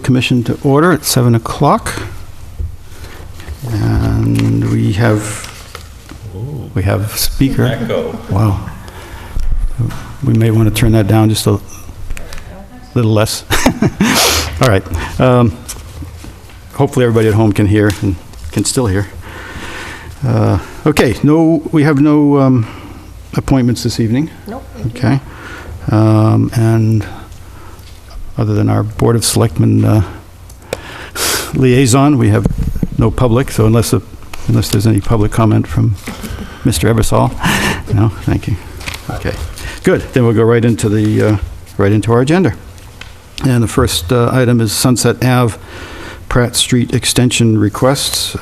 Commission to order at 7 o'clock. And we have speaker. Echo. Wow. We may want to turn that down just a little less. All right. Hopefully everybody at home can hear and can still hear. Okay, we have no appointments this evening. Nope. Okay. And other than our Board of Selectmen liaison, we have no public, so unless there's any public comment from Mr. Eversole. No, thank you. Okay, good. Then we'll go right into our agenda. And the first item is Sunset Ave Pratt Street extension requests.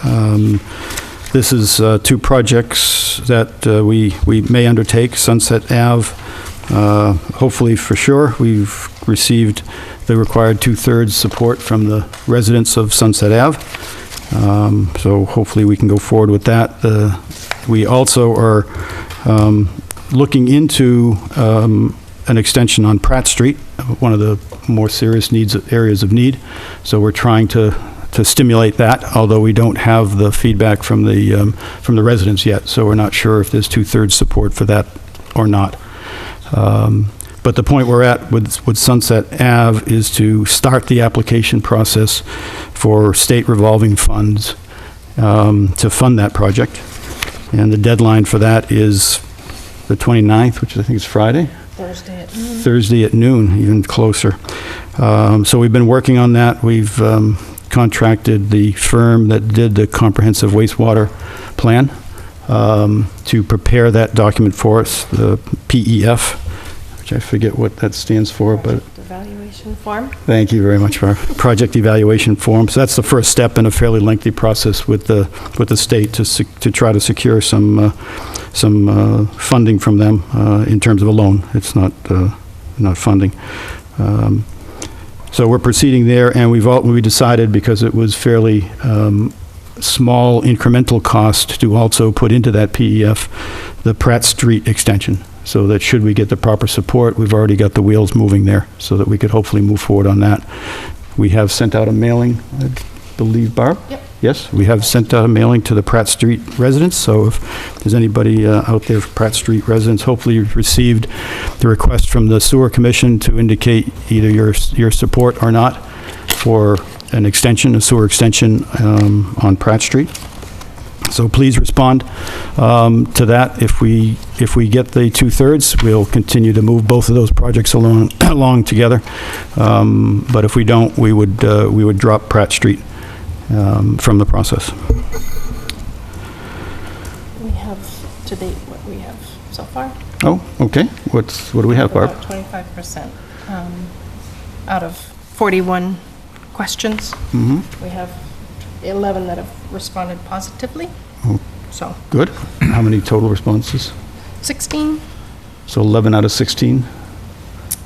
This is two projects that we may undertake. Sunset Ave, hopefully for sure, we've received the required 2/3 support from the residents of Sunset Ave. So hopefully we can go forward with that. We also are looking into an extension on Pratt Street, one of the more serious areas of need. So we're trying to stimulate that, although we don't have the feedback from the residents yet. So we're not sure if there's 2/3 support for that or not. But the point we're at with Sunset Ave is to start the application process for state revolving funds to fund that project. And the deadline for that is the 29th, which I think is Friday. Thursday at noon. Thursday at noon, even closer. So we've been working on that. We've contracted the firm that did the comprehensive wastewater plan to prepare that document for us, the PEF, which I forget what that stands for, but Evaluation form. thank you very much for our project evaluation form. So that's the first step in a fairly lengthy process with the state to try to secure some funding from them in terms of a loan. It's not funding. So we're proceeding there, and we decided, because it was fairly small incremental cost, to also put into that PEF the Pratt Street extension, so that should we get the proper support, we've already got the wheels moving there, so that we could hopefully move forward on that. We have sent out a mailing, I believe, Barb? Yep. Yes, we have sent out a mailing to the Pratt Street residents, so if there's anybody out there, Pratt Street residents, hopefully you've received the request from the Sewer Commission to indicate either your support or not for an extension, a sewer extension on Pratt Street. So please respond to that. If we get the 2/3, we'll continue to move both of those projects along together. But if we don't, we would drop Pratt Street from the process. We have to date what we have so far. Oh, okay. What do we have, Barb? About 25% out of 41 questions. Mm-hmm. We have 11 that have responded positively. Oh. So Good. How many total responses? 16? So 11 out of 16?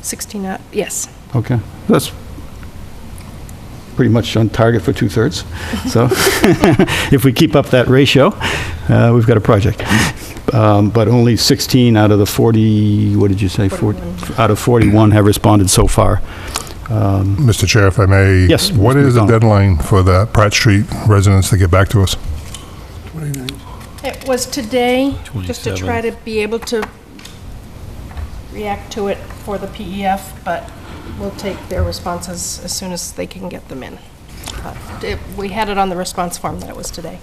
16 out, yes. Okay. That's pretty much on target for 2/3. So if we keep up that ratio, we've got a project. But only 16 out of the 40, what did you say? 41. Out of 41 have responded so far. Mr. Chair, if I may. Yes, What Mr. is the McDonald. deadline for the Pratt Street residents to get back to us? It was today, just to 27. try to be able to react to it for the PEF, but we'll take their responses as soon as they can get them in. We had it on the response form that it was today.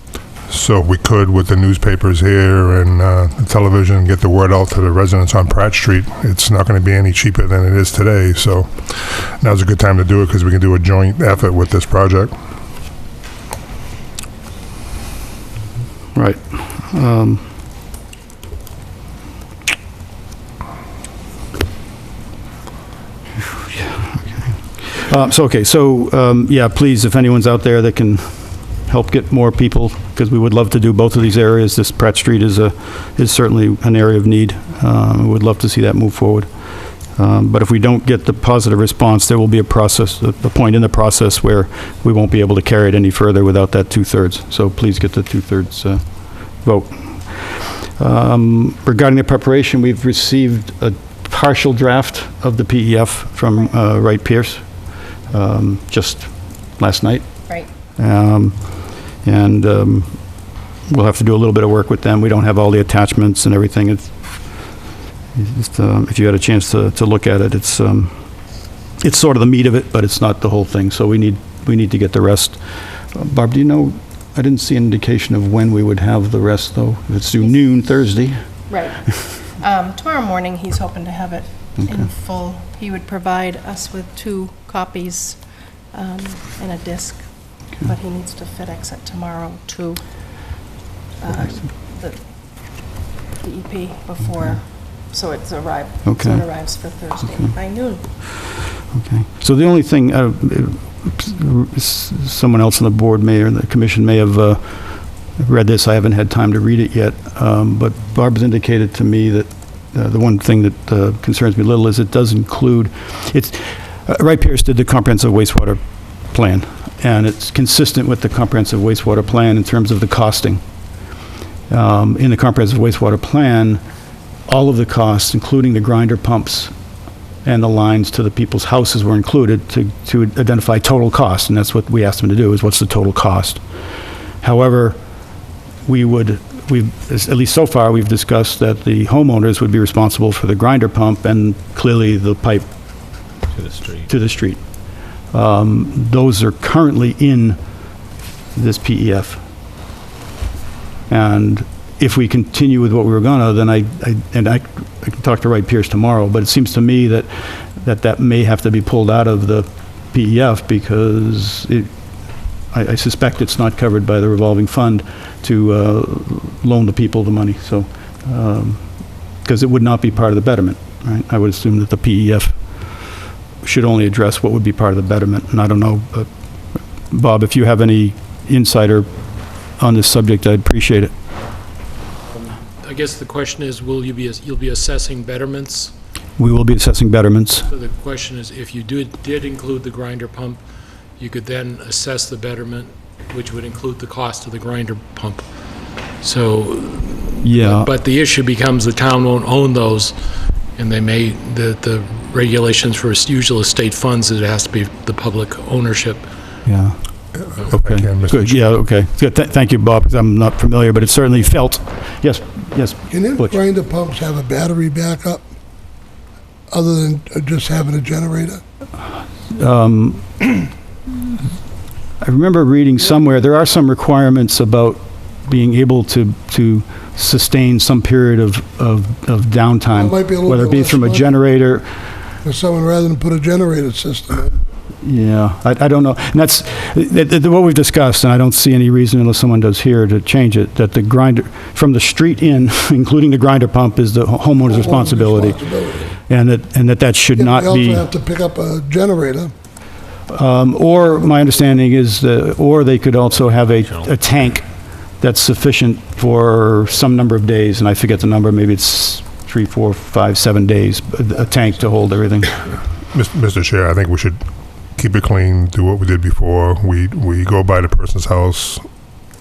So if we could, with the newspapers here and the television, get the word out to the residents on Pratt Street, it's not going to be any cheaper than it is today. So now's a good time to do it, because we can do a joint effort with this project. Right. Yeah, please, if anyone's out there that can help get more people, because we would love to do both of these areas. This Pratt Street is certainly an area of need. We would love to see that move forward. But if we don't get the positive response, there will be a point in the process where we won't be able to carry it any further without that 2/3. So please get the 2/3 vote. Regarding the preparation, we've received a partial draft of the PEF from Wright Pierce, just last night. Right. And we'll have to do a little bit of work with them. We don't have all the attachments and everything. It's just, if you had a chance to look at it, it's sort of the meat of it, but it's not the whole thing. So we need to get the rest. Barb, do you know, I didn't see an indication of when we would have the rest, though. If it's due noon Thursday. Right. Tomorrow morning, he's hoping to have it in full. He would provide us with 2 copies and a disc, but he needs to FedEx it tomorrow to the DEP before, so it's arrived. Okay. So it arrives for Thursday by noon. Okay. So the only thing, someone else on the board may, or the commission may have read this. I haven't had time to read it yet. But Barb's indicated to me that the one thing that concerns me a little is it does include, Wright Pierce did the comprehensive wastewater plan, and it's consistent with the comprehensive wastewater plan in terms of the costing. In the comprehensive wastewater plan, all of the costs, including the grinder pumps and the lines to the people's houses, were included to identify total cost, and that's what we asked them to do, is what's the total cost. However, at least so far, we've discussed that the homeowners would be responsible for the grinder pump and clearly the pipe to the street. Those are currently in this PEF. And if we continue with what we were gonna, then I can talk to Wright Pierce tomorrow, but it seems to me that may have to be pulled out of the PEF because I suspect it's not covered by the revolving fund to loan the people the money, so, because it would not be part of the betterment, right? I would assume that the PEF should only address what would be part of the betterment, and I don't know, Bob, if you have any insight on this subject, I'd appreciate it. I guess the question is, you'll be assessing betterments? We will be assessing betterments. So the question is, if you did include the grinder pump, you could then assess the betterment, which would include the cost of the grinder pump. So, Yeah. but the issue becomes the town won't own those, and the regulations for usual estate funds, it has to be the public ownership. Yeah. Okay. Again, Mr. Good. Yeah. Okay. Good. Thank you, Bob. Because I'm not familiar, but it certainly felt. Yes. Yes. Can them Butch. grinder pumps have a battery backup other than just having a generator? I remember reading somewhere there are some requirements about being able to sustain some period of downtime, It might be a little whether it bit be less from a money. generator. For someone rather than put a generator system in? Yeah, I don't know. And that's what we've discussed, and I don't see any reason, unless someone does here, to change it, that the grinder, from the street in, including the grinder pump, is the homeowner's responsibility. And that should Yeah, not but be... they also have to pick up a generator. Or my understanding is, or they could also have a tank that's sufficient for some number of days, and I forget the number, maybe it's 3, 4, 5, 7 days, a tank to hold everything. Mr. Chair, I think we should keep it clean, do what we did before. We go by the person's house,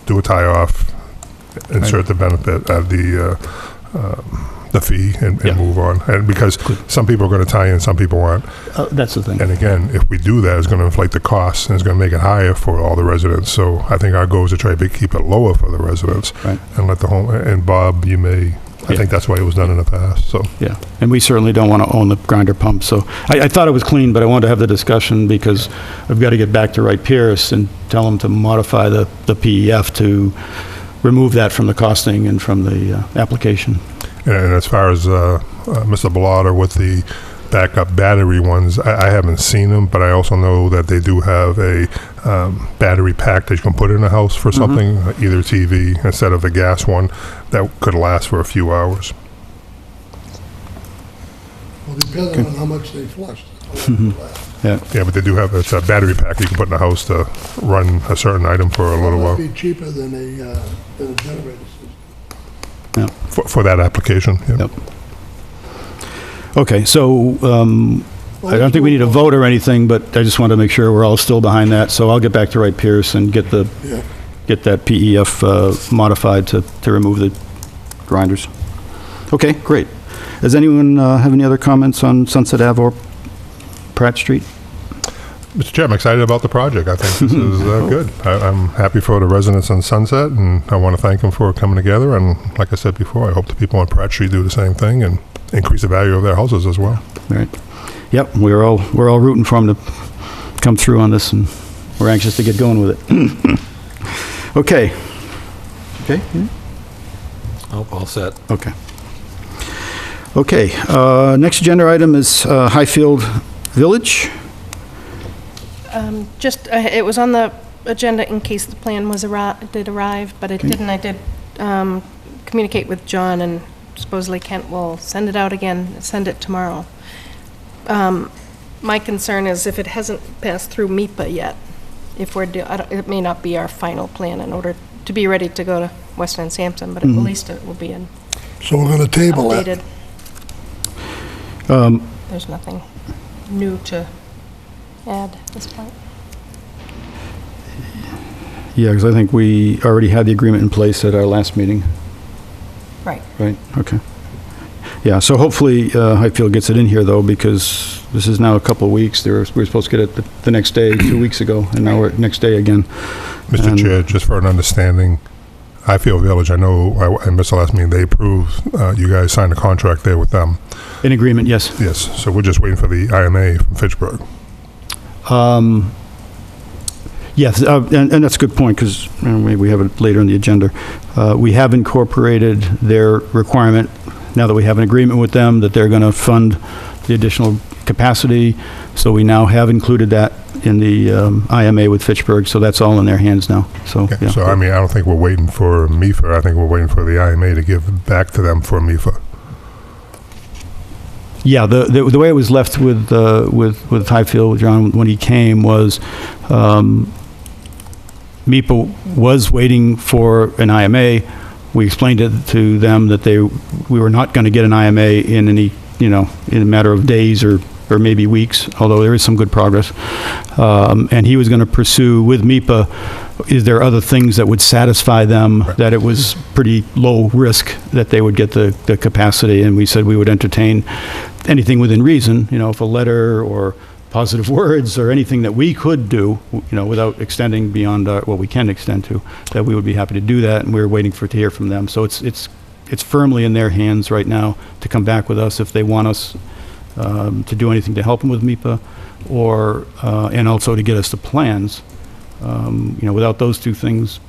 do a tie-off, insert the benefit of the fee, and Yeah. move on. And because some people are going to tie in, some people aren't. That's the thing. And again, if we do that, it's going to inflate the costs, and it's going to make it higher for all the residents. So I think our goal is to try to keep it lower for the residents. Right. And let the home, and Bob, you may, I Yeah. think that's why it was done in the past, so. Yeah, and we certainly don't want to own the grinder pump, so I thought it was clean, but I wanted to have the discussion because I've got to get back to Wright Pierce and tell them to modify the PEF to remove that from the costing and from the application. And as far as Mr. Bellotta with the backup battery ones, I haven't seen them, but I also know that they do have a battery pack that you can put in a house for something, either TV instead of the gas one, that could last for a few hours. Well, depending on how much they flushed. Yeah, but they do have, it's a battery pack you can put in a house to run a certain item for a little It while, might be cheaper than a generator system. for that application. Yeah. Yep. Okay, so I don't think we need a vote or anything, but I just want to make sure we're all still behind that, so I'll get back to Wright Pierce and get Yeah. that PEF modified to remove the grinders. Okay, great. Does anyone have any other comments on Sunset Ave or Pratt Street? Mr. Chair, I'm excited about the project. I think this is good. I'm happy for the residents on Sunset, and I want to thank them for coming together. And like I said before, I hope the people on Pratt Street do the same thing and increase the value of their houses as well. Right. Yep, we're all rooting for them to come through on this, and we're anxious to get going with it. Okay. Okay? Oh, all set. Okay. Okay, next agenda item is Highfield Village. It was on the agenda in case the plan did arrive, but it didn't. I did communicate with John, and supposedly Kent will send it out again, send it tomorrow. My concern is if it hasn't passed through MIPA yet, it may not be our final plan in order to be ready to go to Weston and Sampson, but at least it will be an So we're gonna table it. updated. There's nothing new to add at this point. Yeah, because I think we already had the agreement in place at our last meeting, Right. right? Okay. Yeah, so hopefully Highfield gets it in here, though, because this is now a couple of weeks. We were supposed to get it the next day, 2 weeks ago, and now we're next day again. Mr. And- Chair, just for an understanding, Highfield Village, I know I missed the last meeting, they approved, you guys signed a contract there with them. In agreement, yes. Yes, so we're just waiting for the IMA from Fitchburg. Yes, and that's a good point, because we have it later in the agenda. We have incorporated their requirement, now that we have an agreement with them, that they're going to fund the additional capacity. So we now have included that in the IMA with Fitchburg, so that's all in their hands now. So, Okay, yeah. so I mean, I don't think we're waiting for MIFA, I think we're waiting for the IMA to give back to them for MIFA. Yeah, the way it was left with Highfield, John, when he came, was MIPA was waiting for an IMA. We explained it to them that we were not going to get an IMA in any, in a matter of days or maybe weeks, although there is some good progress. And he was going to pursue with MIPA, is there other things that would satisfy them, that it was pretty low risk that they would get the capacity? And we said we would entertain anything within reason, if a letter or positive words or anything that we could do, without extending beyond what we can extend to, that we would be happy to do that, and we're waiting to hear from them. So it's firmly in their hands right now to come back with us if they want us to do anything to help them with MIPA, or and also to get us the plans. Without those two things,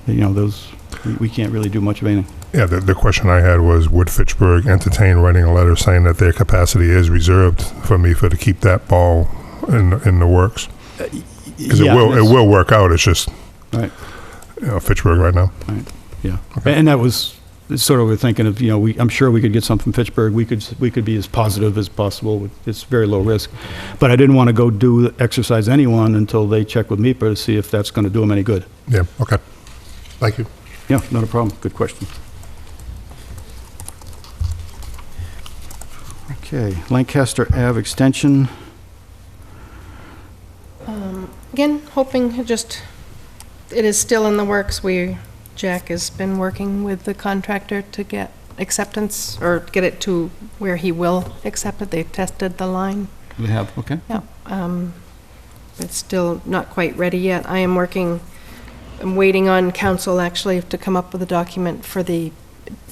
we can't really do much of anything. Yeah, the question I had was, would Fitchburg entertain writing a letter saying that their capacity is reserved for MIFA to keep that ball in the works? Because it will work out, it's just, Right. Fitchburg right now. Right, yeah. And that was sort of, we're thinking of, I'm sure we could get something from Fitchburg. We could be as positive as possible. It's very low risk. But I didn't want to go exercise anyone until they check with MIPA to see if that's going to do them any good. Yeah, okay. Thank you. Yeah, not a problem. Good question. Okay, Lancaster Ave Extension. Again, hoping it is still in the works. Jack has been working with the contractor to get acceptance, or get it to where he will accept it. They tested the line. We have, okay. Yeah. It's still not quite ready yet. I'm waiting on council actually to come up with a document for the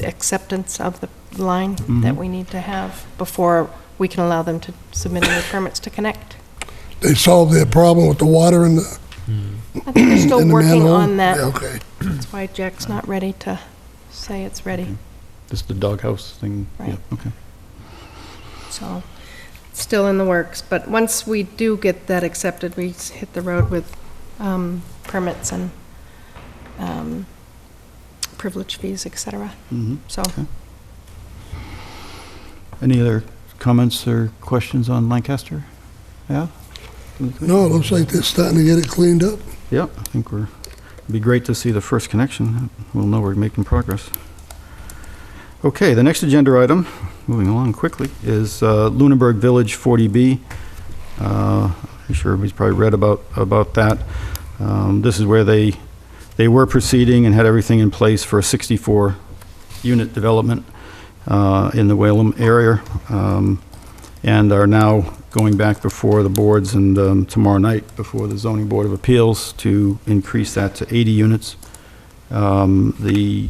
acceptance of the line that we need to have before we can allow them to submit any permits to connect. They solved their problem with the water in the I think they're still working manhole? on that. Yeah, okay. That's why Jack's not ready to say it's ready. This is the doghouse thing? Right. Yeah, okay. So, it's still in the works. But once we do get that accepted, we hit the road with permits and privilege fees, et cetera. So, Okay. Any other comments or questions on Lancaster? Yeah? No, it looks like they're starting to get it cleaned up. Yeah, I think it'd be great to see the first connection. We'll know we're making progress. Okay, the next agenda item, moving along quickly, is Lunenburg Village 40B. I'm sure everybody's probably read about that. This is where they were proceeding and had everything in place for a 64-unit development in the Whalum area. and are now going back before the boards and tomorrow night before the Zoning Board of Appeals to increase that to 80 units. And the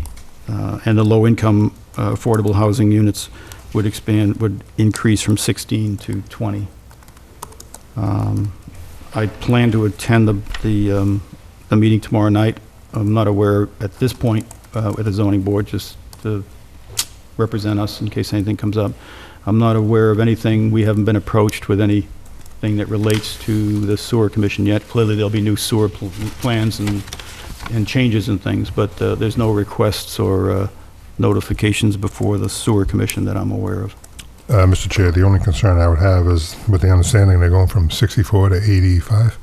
low-income affordable housing units would increase from 16 to 20. I plan to attend the meeting tomorrow night. I'm not aware at this point at the zoning board, just to represent us in case anything comes up. I'm not aware of anything. We haven't been approached with anything that relates to the sewer commission yet. Clearly, there'll be new sewer plans and changes and things, but there's no requests or notifications before the sewer commission that I'm aware of. Mr. Chair, the only concern I would have is with the understanding they're going from 64 to 85.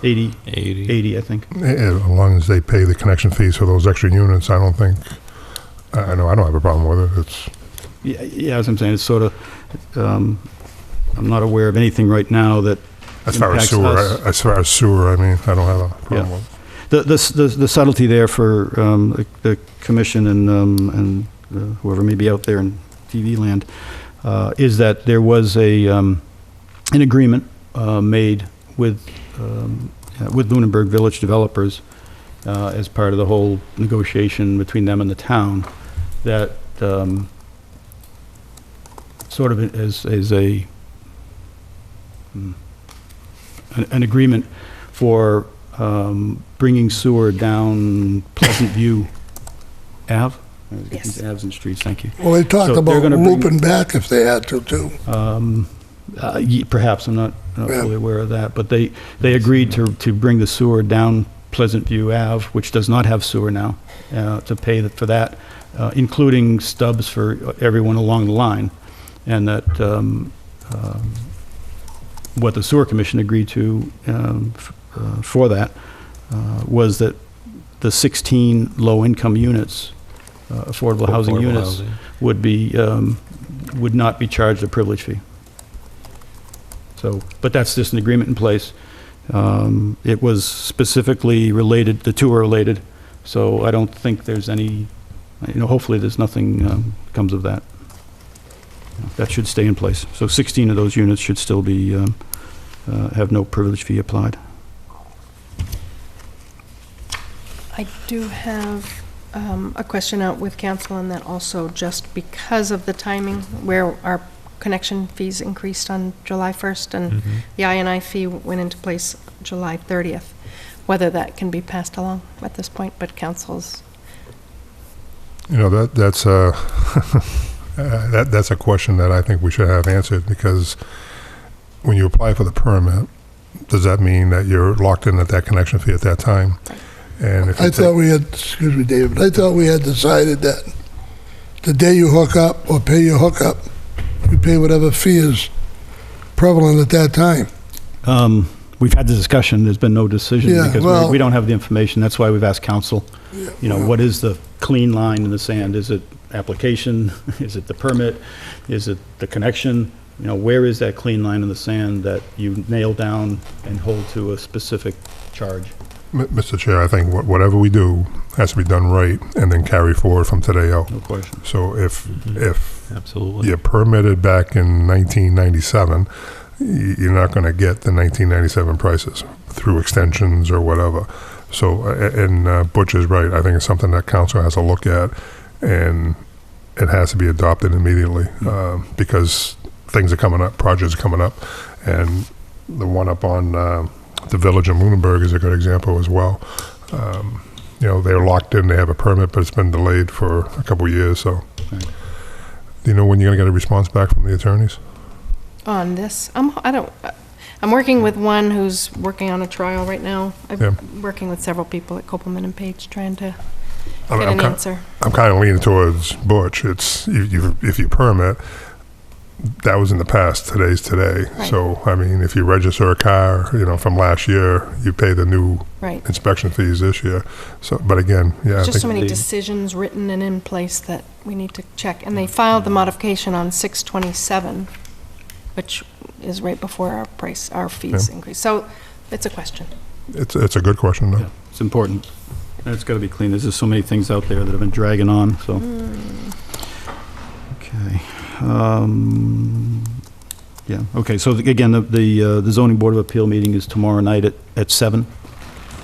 80, I think. As long as they pay the connection fees for those extra units, I don't think, I know I don't have a problem with it. It's, Yeah, as I'm saying, it's sort of, I'm not aware of anything right now that as far as impacts sewer, us. I mean, I don't have a problem Yeah. with it. The subtlety there for the commission and whoever may be out there in TV land is that there was an agreement made with Lunenburg Village developers as part of the whole negotiation between them and the town that sort of as an agreement for bringing sewer down Pleasant View Ave. Yes. These Aves and streets, thank you. Well, they talked So they're about gonna bring- looping back if they had to, too. Perhaps, I'm not Yeah. fully aware of that, but they agreed to bring the sewer down Pleasant View Ave, which does not have sewer now, to pay for that, including stubs for everyone along the line. And that what the sewer commission agreed to for that was that the 16 low-income units, affordable housing units, would not be charged a privilege fee. So, but that's just an agreement in place. It was specifically related, the two are related, so I don't think there's any, hopefully there's nothing comes of that. That should stay in place. So 16 of those units should still be, have no privilege fee applied. I do have a question out with council on that also, just because of the timing where our connection fees increased on July 1st and the INI fee went into place July 30th, whether that can be passed along at this point, but council's. That's that's a question that I think we should have answered, because when you apply for the permit, does that mean that you're locked in at that connection fee at that time? And if I thought we had, excuse me, David, I thought we had decided that the day you hook up or pay your hookup, you pay whatever fee is prevalent at that time. We've had the discussion, there's been no decision Yeah, because well- we don't have the information. That's why we've asked council, what is the clean line in the sand? Is it application? Is it the permit? Is it the connection? Where is that clean line in the sand that you nail down and hold to a specific charge? Mr. Chair, I think whatever we do has to be done right and then carry forward from today out. No question. So if Absolutely. you're permitted back in 1997, you're not going to get the 1997 prices through extensions or whatever. So, and Butch is right. I think it's something that council has to look at, and it has to be adopted immediately because things are coming up, projects are coming up, and the one up on the village in Lunenburg is a good example as well. They're locked in, they have a permit, but it's been delayed for a couple of years. So, Right. do you know when you're going to get a response back from the attorneys? On this, I'm working with one who's working on a trial right now. Yeah. I'm working with several people at Copeland and Page trying to I'm- get I'm an ki- answer. I'm kind of leaning towards Butch. It's if you permit, that was in the past. Today's today. Right. So I mean, if you register a car, from last year, you pay the new Right. inspection fees this year. So, but again, yeah, I There's just so think many the- decisions written and in place that we need to check. And they filed the modification on 6/27, which is right before our fees increase. So it's a question. it's a good question though. Yeah, it's important. And it's got to be clean. There's just so many things out there that have been dragging on, so. Okay. Yeah, okay, so again, the zoning board of appeal meeting is tomorrow night at 7,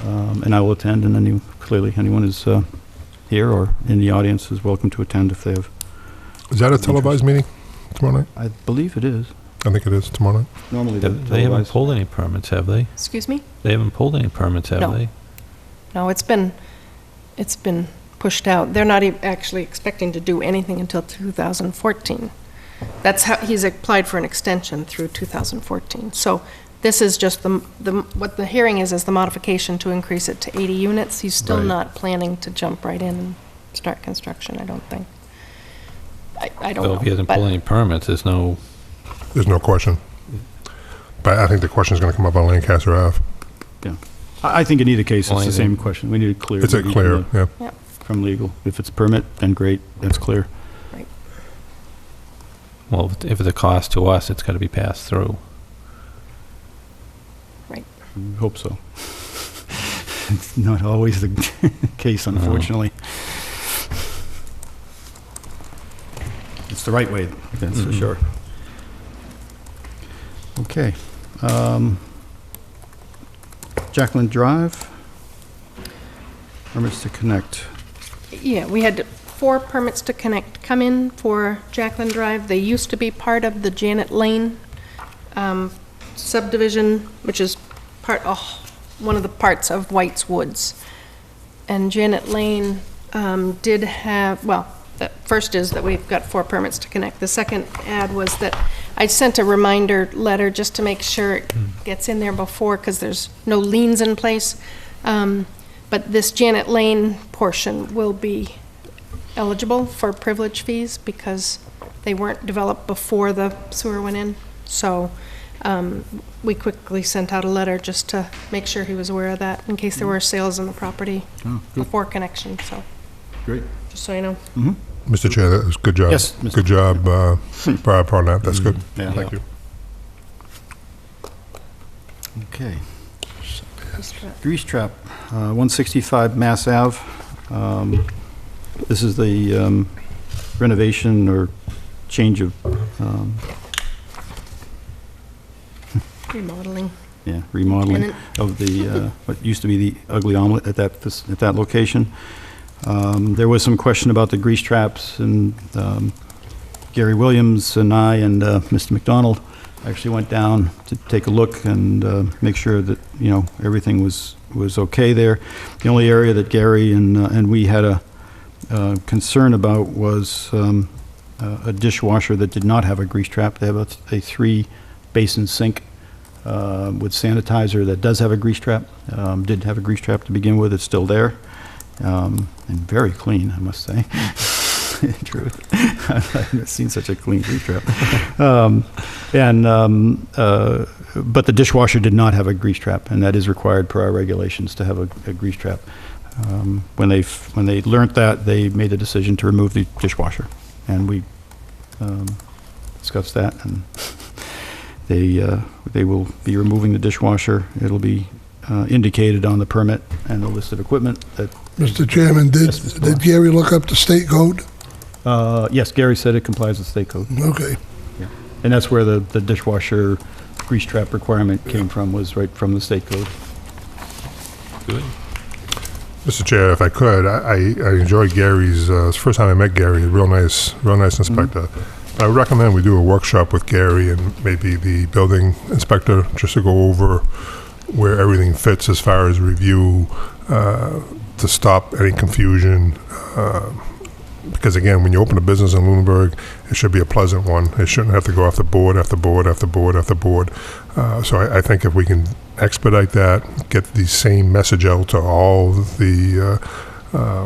and I will attend, and clearly anyone is here or in the audience is welcome to attend if they have. Is that a televised meeting tomorrow night? I believe it is. I think it is tomorrow night. Normally they're They haven't televised. pulled any permits, have they? Excuse me? They haven't pulled any permits, have No. they? No, it's been pushed out. They're not actually expecting to do anything until 2014. That's how, he's applied for an extension through 2014. So this is just what the hearing is the modification to increase it to 80 units. He's still Right. not planning to jump right in and start construction, I don't think. I don't So know. if he hasn't but- pulled any permits, there's no, There's no question. But I think the question's going to come up on Lancaster Ave. I think in either case, Well, it's the I think- same question. We need it clear. Is it clear? Yeah. From legal. If it's permit, then great, that's clear. well, if it's a cost to us, it's got to be passed through. Hope so. It's not always the case, unfortunately. It's the right way, that's for Mhm. sure. Okay. Jacqueline Drive, permits to connect. Yeah, we had 4 permits to connect come in for Jacqueline Drive. They used to be part of the Janet Lane subdivision, which is one of the parts of White's Woods. And Janet Lane did have, well, the first is that we've got 4 permits to connect. The second add was that I sent a reminder letter just to make sure it gets in there before, because there's no liens in place. But this Janet Lane portion will be eligible for privilege fees because they weren't developed before the sewer went in. So we quickly sent out a letter just to make sure he was aware of that in case there were sales on the property Oh, good, before connection, so, great. just so you know. Mr. Chair, that was good job. Yes, Mr. Good job, Barb, on that. That's good. Yeah. Thank you. Okay. Grease Trap, 165 Mass Ave. This is the renovation or change of, Remodeling. remodeling Tenant. of the, what used to be the Ugly Omelet at that location. There was some question about the grease traps, and Gary Williams and I and Mr. McDonald actually went down to take a look and make sure that, everything was okay there. The only area that Gary and we had a concern about was a dishwasher that did not have a grease trap. They have a 3-basin sink with sanitizer that does have a grease trap. Did have a grease trap to begin with. It's still there. And very clean, I must say. In truth, I've never seen such a clean grease trap. But the dishwasher did not have a grease trap, and that is required per our regulations to have a grease trap. When they learned that, they made a decision to remove the dishwasher, and we discussed that, and they will be removing the dishwasher. It'll be indicated on the permit and the listed equipment that. Mr. Chairman, Yes, Mr. did Gary look up the state code? Yes, Gary said it complies with state code. Okay. And that's where the dishwasher grease trap requirement came from, was right from the state code. Good. Mr. Chair, if I could, I enjoyed Gary's, it's the first time I met Gary, real nice inspector. I would recommend we do a workshop with Gary and maybe the building inspector, just to go over where everything fits as far as review, to stop any confusion. Because again, when you open a business in Lunenburg, it should be a pleasant one. It shouldn't have to go after board, after board, after board, after board. So I think if we can expedite that, get the same message out to all the,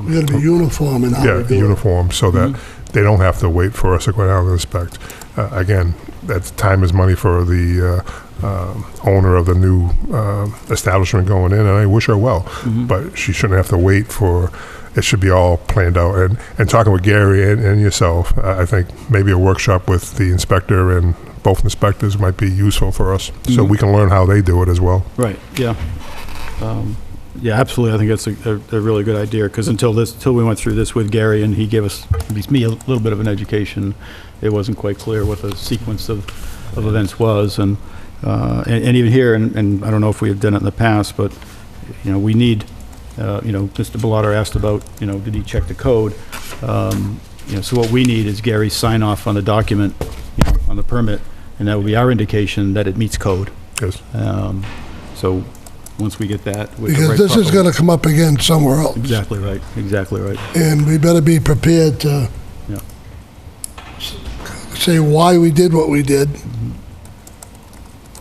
We gotta be uniform in how we do it. uniform, so that they don't have to wait for us to go down and inspect. Again, that time is money for the owner of the new establishment going in, and I wish her well. But she shouldn't have to wait for, it should be all planned out. And talking with Gary and yourself, I think maybe a workshop with the inspector and both inspectors might be useful for us, so we can learn how they do it as well. Right, yeah. Yeah, absolutely, I think that's a really good idea, because until we went through this with Gary, and he gave us, at least me, a little bit of an education, it wasn't quite clear what the sequence of of events was, and even here, and I don't know if we have done it in the past, but, you know, we need, Mr. Bellato asked about, did he check the code? So what we need is Gary's sign off on the document, on the permit, and that would be our indication that it meets code. Yes. So, once we get that. with the Because right this is proper- gonna come up again somewhere else. Exactly right, exactly right. And we better be prepared to Yeah. say why we did what we did.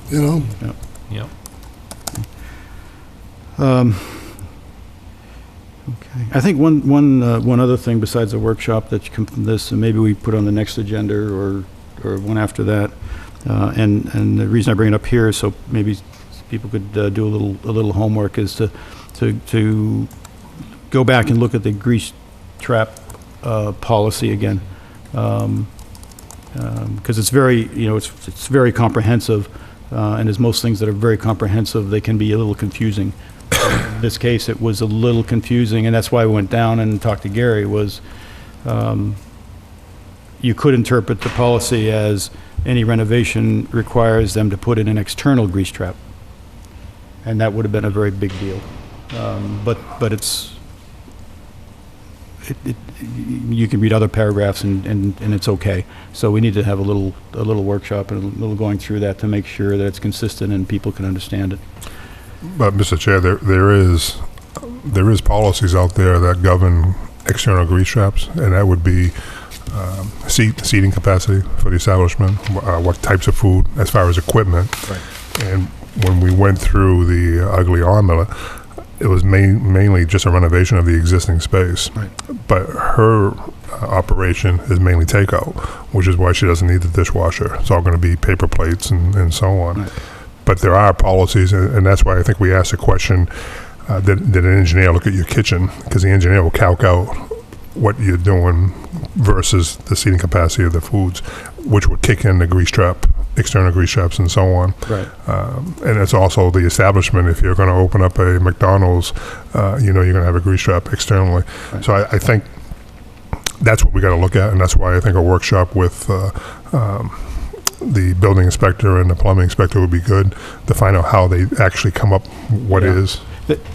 You know? Yep. Okay. I think one other thing besides the workshop that come from this, and maybe we put on the next agenda or one after that, and the reason I bring it up here is so maybe people could do a little homework, is to go back and look at the grease trap policy again, because it's very, it's very comprehensive, and as most things that are very comprehensive, they can be a little confusing. In this case, it was a little confusing, and that's why we went down and talked to Gary, was you could interpret the policy as any renovation requires them to put in an external grease trap, and that would have been a very big deal. But you can read other paragraphs and it's okay. So we need to have a little workshop and a little going through that to make sure that it's consistent and people can understand it. But, Mr. Chair, there is policies out there that govern external grease traps, and that would be seating capacity for the establishment, what types of food, as far as equipment. Right. And when we went through the Ugly Omelet, it was mainly just a renovation of the existing space. Right. But her operation is mainly takeout, which is why she doesn't need the dishwasher. It's all going to be paper plates and so on. Right. But there are policies, and that's why I think we asked the question, did an engineer look at your kitchen? Because the engineer will calc out what you're doing versus the seating capacity of the foods, which would kick in the grease trap, external grease traps and so on. Right. And it's also the establishment. If you're going to open up a McDonald's, you're going to have a grease trap externally. Right. So I think that's what we got to look at, and that's why I think a workshop with the building inspector and the plumbing inspector would be good to find out how they actually come up what Yeah. is.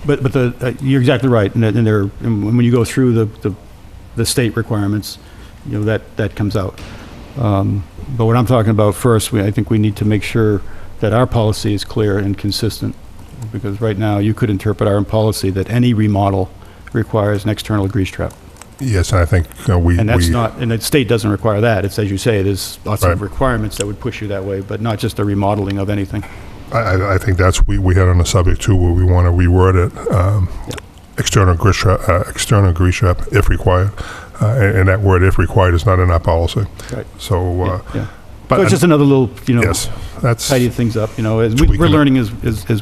But you're exactly right, and when you go through the state requirements, that comes out. But what I'm talking about first, I think we need to make sure that our policy is clear and consistent, because right now you could interpret our policy that any remodel requires an external grease trap. Yes, and I think And that's not, and the state doesn't require that. It's, as you say, there's lots of Right. requirements that would push you that way, but not just a remodeling of anything. I think that's we had on the subject too, where we want to reword it. External grease trap if required, and that word "if required" is not in our policy. Right. So, Yeah. but So it's just another little, yes, that's. tidy things up, as Tweaking we're it. learning as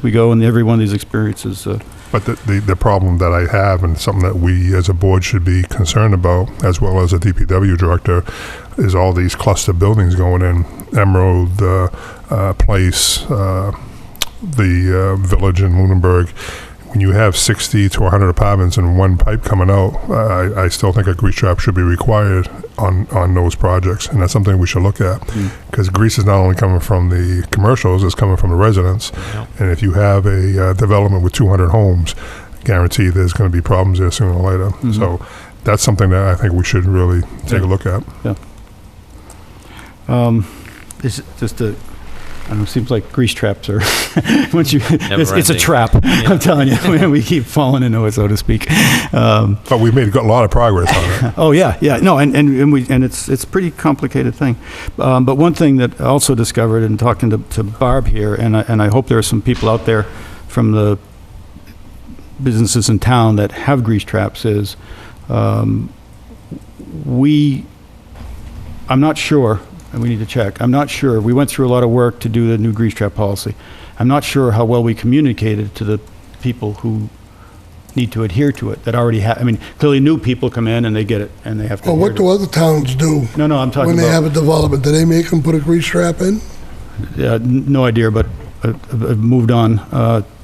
we go, and every one of these experiences, But the problem that I have, and something that we as a board should be concerned about, as well as a DPW director, is all these cluster buildings going in, Emerald Place, the Village in Lunenburg. When you have 60 to 100 apartments and one pipe coming out, I still think a grease trap should be required on those projects, and that's something we should look at. Because grease is not only coming from the commercials, it's coming from the residents. Yeah. And if you have a development with 200 homes, guarantee there's going to be problems there sooner or later. Mhm. So that's something that I think we should really take a look at. it's just I don't know, it seems like grease traps are, once you, it's a ending. trap, I'm telling you, we keep falling into it, so to speak. But we've made a lot of progress on it. Oh, yeah, no, and it's a pretty complicated thing. But one thing that I also discovered in talking to Barb here, and I hope there are some people out there from the businesses in town that have grease traps, is I'm not sure, and we need to check, I'm not sure, we went through a lot of work to do the new grease trap policy. I'm not sure how well we communicated to the people who need to adhere to it, that already have, clearly new people come in and they get it, and they have to Well, adhere what to do other towns do it. No, I'm talking when they have about, a development? Do they make them put a grease trap in? no idea, but I've moved on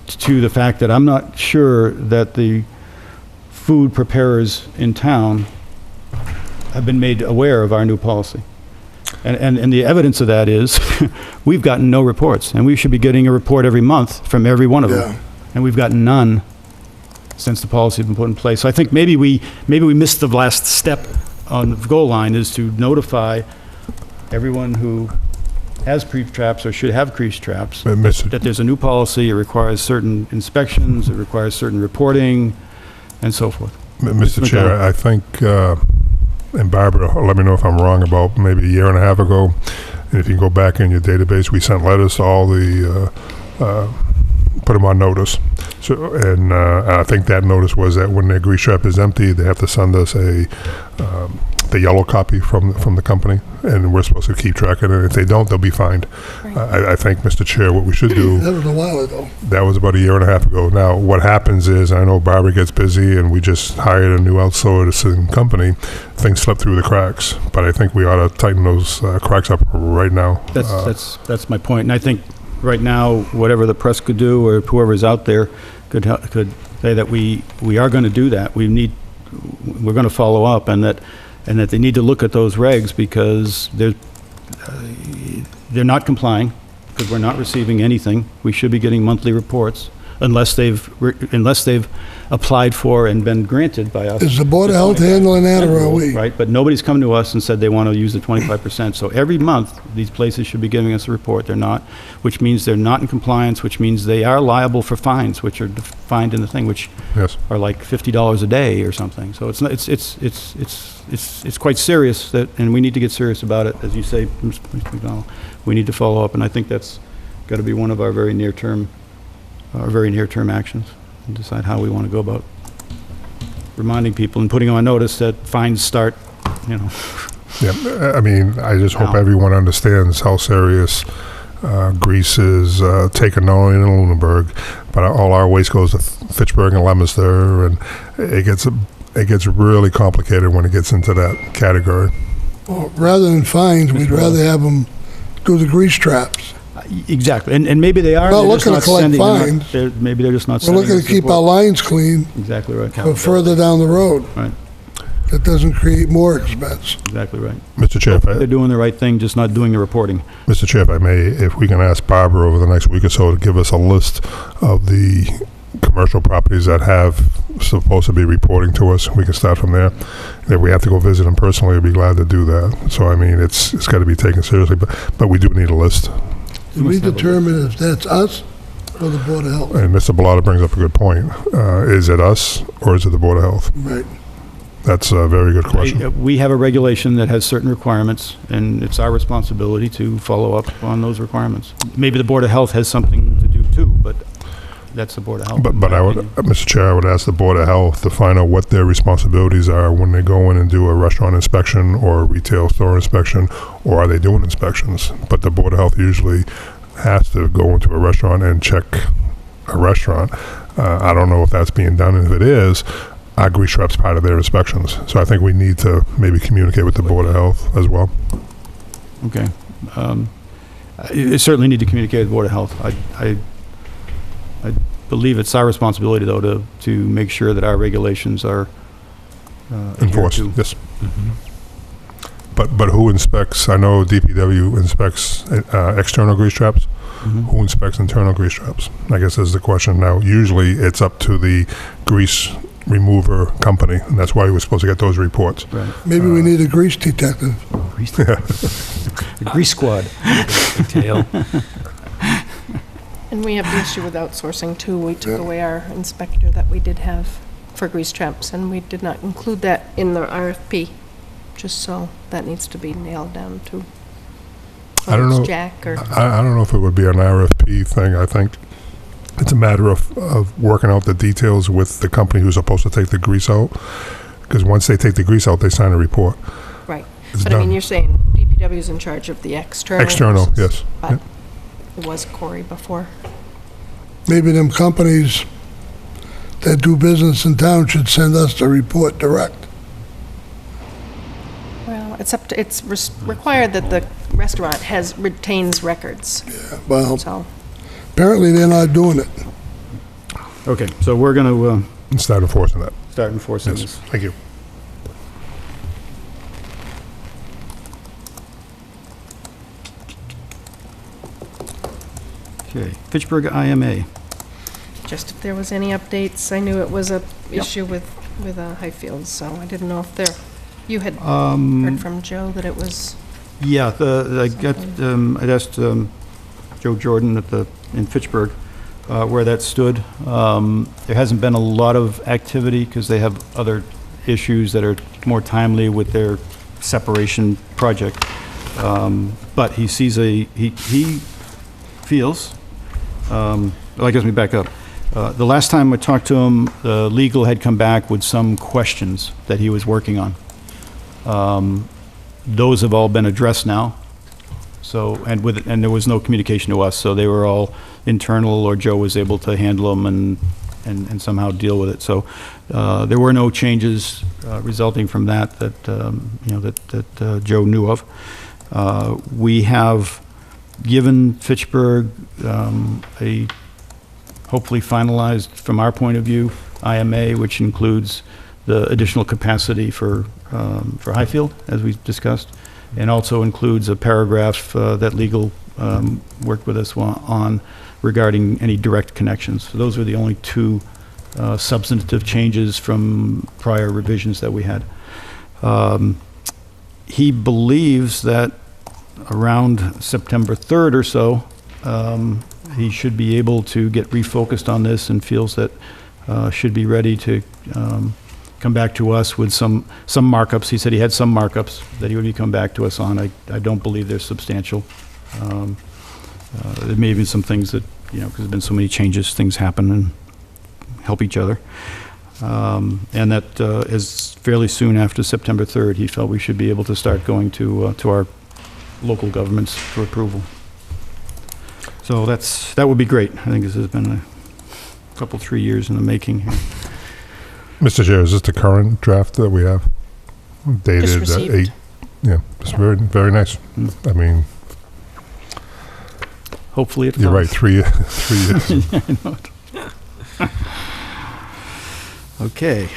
to the fact that I'm not sure that the food preparers in town have been made aware of our new policy. And the evidence of that is, we've gotten no reports, and we should be getting a report every month from every one of them. Yeah. And we've gotten none since the policy has been put in place. So I think maybe we missed the last step on the goal line, is to notify everyone who has creep traps or should have creep traps Mr. that there's a new policy, it requires certain inspections, it requires certain reporting, and so forth. Mr. Chair, I think, and Barbara, let me know if I'm wrong, about maybe a year and a half ago, and if you can go back in your database, we sent letters to all the, put them on notice. So, and I think that notice was that when their grease trap is empty, they have to send us the yellow copy from the company, and we're supposed to keep track of it. If they don't, they'll be fined. I think, Mr. Chair, what we should do, That was a while ago. that was about a year and a half ago. Now, what happens is, I know Barbara gets busy, and we just hired a new outsourcing company. Things slip through the cracks, but I think we ought to tighten those cracks up right now. That's my point. And I think right now, whatever the press could do, or whoever's out there could say that we are going to do that. We're going to follow up, and that they need to look at those regs, because they're not complying, because we're not receiving anything. We should be getting monthly reports, unless they've applied for and been granted by us. Is the Board of Health handling that, or are we? Right, but nobody's come to us and said they want to use the 25%. So every month, these places should be giving us a report. They're not, which means they're not in compliance, which means they are liable for fines, which are defined in the thing, which Yes. are like $50 a day or something. So it's quite serious, and we need to get serious about it, as you say, Mr. McDonald. We need to follow up, and I think that's got to be one of our very near-term actions, and decide how we want to go about reminding people and putting on notice that fines start, Yeah, I mean, I just hope Now. everyone understands how serious grease is, taken not only in Lunenburg, but all our waste goes to Fitchburg and Leominster, and it gets really complicated when it gets into that category. Well, rather than fines, we'd rather have them do the grease traps. Exactly, and maybe they are. We're not they're just looking to collect sending- they're not- fines. Maybe they're just not We're sending. looking to us keep our reports. lines clean Exactly right. for further down the road. Right, That doesn't create more expense. exactly right. Mr. Chair, They're doing the right thing, just not doing the reporting. Mr. Chair, if I may, if we can ask Barbara over the next week or so to give us a list of the commercial properties that have supposed to be reporting to us, we can start from there. And if we have to go visit them personally, I'd be glad to do that. So, I mean, it's got to be taken seriously, but we do need a list. Did we determine if that's us or the Board of Health? And Mr. Bellotta brings up a good point. Is it us or is it the Board of Health? Right. That's a very good question. We have a regulation that has certain requirements, and it's our responsibility to follow up on those requirements. Maybe the Board of Health has something to do too, but that's the Board of Health. in But my I would, opinion. Mr. Chair, I would ask the Board of Health to find out what their responsibilities are when they go in and do a restaurant inspection or a retail store inspection, or are they doing inspections? But the Board of Health usually has to go into a restaurant and check a restaurant. I don't know if that's being done, and if it is, our grease trap's part of their inspections. So I think we need to maybe communicate with the Board of Health as well. Okay. I certainly need to communicate with the Board of Health. I believe it's our responsibility, though, to make sure that our regulations are adhered Enforced, to. yes. But who inspects? I know DPW inspects external grease traps. Mhm. Who inspects internal grease traps? I guess is the question now. Usually, it's up to the grease remover company, and that's why we're supposed to get those reports. Right. Maybe we need a grease detective. The grease squad. Detail. And we have the issue with outsourcing too. We took away our inspector that we did have for grease traps, and we did not include that in the RFP, just so that needs to be nailed down too. I don't Whether know. it's Jack or, I don't know if it would be an RFP thing. I think it's a matter of working out the details with the company who's supposed to take the grease out. Because once they take the grease out, they sign a report. right. It's But I mean, done. you're saying DPW is in charge of the external. External, versus- yes. But Yep. it was Corey before. Maybe them companies that do business in town should send us the report direct. Well, it's required that the restaurant retains records, Well, so. apparently they're not doing it. Okay, so we're going to And start enforcing that. start enforcing Yes. this. Thank you. Okay, Fitchburg IMA. Just if there was any updates, I knew it was a issue with Highfield, so I didn't know if you had heard from Joe that it was, Yeah, I'd asked Joe Jordan in Fitchburg where that stood. There hasn't been a lot of activity because they have other issues that are more timely with their separation project. But he sees he feels, well, I guess let me back up. The last time I talked to him, legal had come back with some questions that he was working on. Those have all been addressed now. So, and there was no communication to us, so they were all internal, or Joe was able to handle them and somehow deal with it. So, there were no changes resulting from that that Joe knew of. We have given Fitchburg a hopefully finalized, from our point of view, IMA, which includes the additional capacity for Highfield, as we discussed, and also includes a paragraph that legal worked with us on regarding any direct connections. So those were the only two substantive changes from prior revisions that we had. He believes that around September 3rd or so, he should be able to get refocused on this, and feels that should be ready to come back to us with some markups. He said he had some markups that he would come back to us on. I don't believe they're substantial. There may have been some things that, because there's been so many changes, things happen and help each other. And that is fairly soon after September 3rd, he felt we should be able to start going to our local governments for approval. So that would be great. I think this has been a couple, 3 years in the making here. Mr. Chair, is this the current draft that we have? Dated Just received. 8? Yeah, it's very, very nice. I mean, Hopefully it comes. you're right, 3 years. Yeah, I know it. Okay.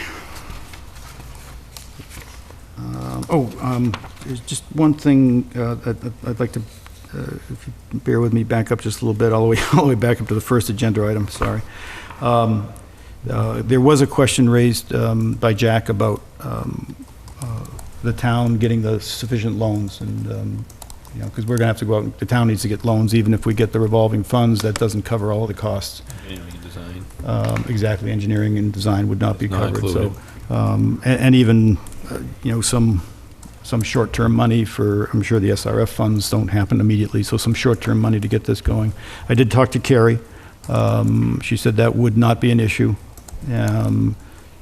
There's just one thing that I'd like to, if you bear with me, back up just a little bit, all the way back up to the first agenda item, sorry. There was a question raised by Jack about the town getting the sufficient loans, and, because we're going to have to go out, the town needs to get loans, even if we get the revolving funds, that doesn't cover all the costs. Engineering and design. Exactly, engineering and design would not be Not covered, included. so, and even, some short-term money for, I'm sure the SRF funds don't happen immediately, so some short-term money to get this going. I did talk to Carrie. She said that would not be an issue, and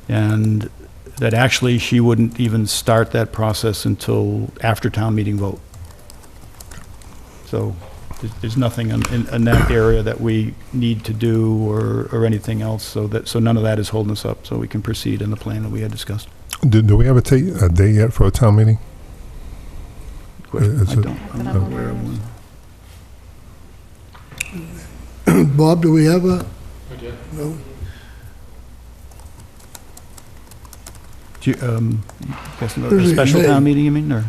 that actually she wouldn't even start that process until after town meeting vote. So there's nothing in that area that we need to do or anything else, so none of that is holding us up, so we can proceed in the plan that we had discussed. Do we have a day yet for a town meeting? Is I it- don't, I'm That not I'm aware aware of of. one. Bob, do we have a, no? Do you, guess a Usually special May. town meeting, you mean, or?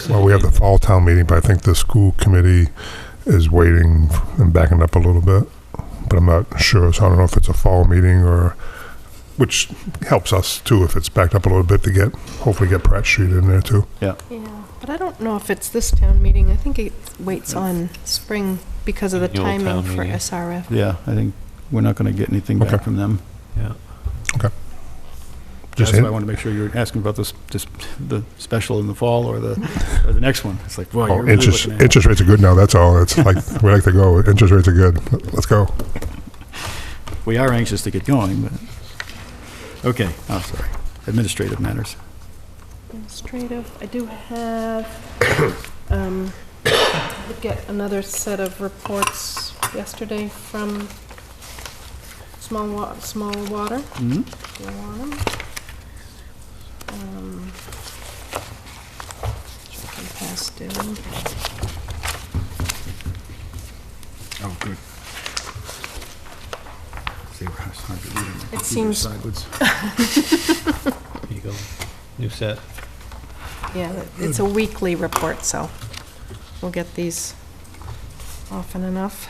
Well, we have the fall town meeting, but I think the school committee is waiting and backing up a little bit. But I'm not sure, so I don't know if it's a fall meeting or, which helps us too if it's backed up a little bit to hopefully get Pratt Street in there too. Yeah, but I don't know if it's this town meeting. I think it waits on spring because of the Annual timing town for meeting. SRF. Yeah, I think we're not going to get anything back Okay. from them. Yeah. Just That's why I hint- want to make sure you're asking about the special in the fall or the next one. It's like, well, you're Oh, really interest looking at. interest rates are good now, that's all. It's like, we like to go. Interest rates are good. Let's go. We are anxious to get going, but, okay, oh, sorry. Administrative matters. Administrative, I do have, look at another set of reports yesterday from Small Water. Mm-hmm. Do you want 'em? Which I can pass down. Oh, good. See, it's hard to read on the It computer seems- sideways. Here you go. New set. Yeah, it's a weekly report, so we'll get these often enough.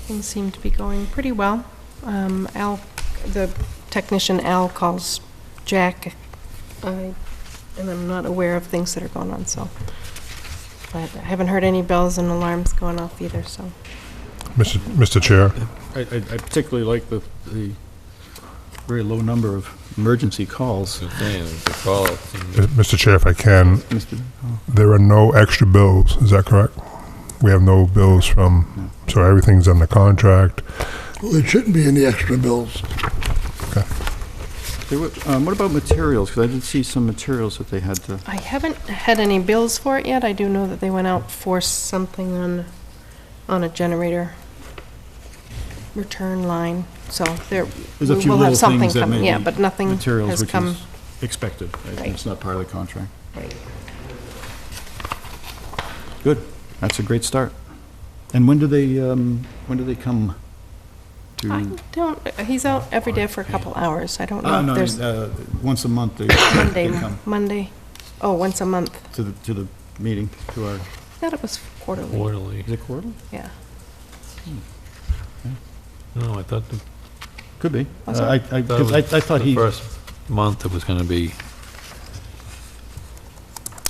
Things seem to be going pretty well. The technician Al calls Jack, and I'm not aware of things that are going on, so. But I haven't heard any bells and alarms going off either, so. Mr. Chair, I particularly like the very low number of emergency calls. Mr. Chair, if I can, Mr. there are no extra bills, is that correct? We have no bills from, so everything's under contract. Well, there shouldn't be any extra bills. What about materials? Because I did see some materials that they had to, I haven't had any bills for it yet. I do know that they went out for something on a generator return line, so there, there's a few we'll little have something things that coming. may Yeah, be but nothing materials, has which come. is expected. Right. It's not part of the contract. Right. Good. That's a great start. And when do they come to? I don't, he's out every day for a couple hours. I don't know if No, there's once a month they come Monday. Oh, once a month. to the meeting, to our, I thought it was quarterly. Quarterly. is it quarterly? Yeah. No, I thought the Could be. Was it? I thought the he, first month it was gonna be,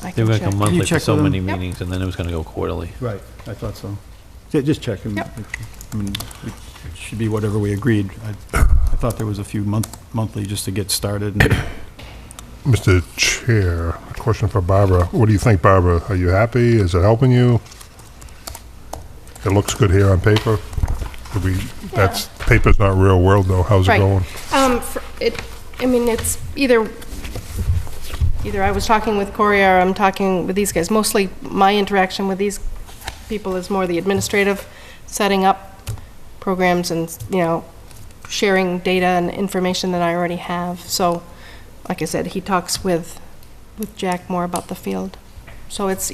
I they can were check. gonna monthly for check so with many them? Yep. meetings, and then it was gonna go quarterly. right, I thought so. Yeah, just check. Yep. I mean, it should be whatever we agreed. I thought there was a few monthly just to get started. And Mr. Chair, a question for Barbara. What do you think, Barbara? Are you happy? Is it helping you? It looks good here on paper. That's, paper's not real world, though. How's it Right. going? It's either I was talking with Corey or I'm talking with these guys. Mostly my interaction with these people is more the administrative, setting up programs and, sharing data and information that I already have. So, like I said, he talks with Jack more about the field. So it's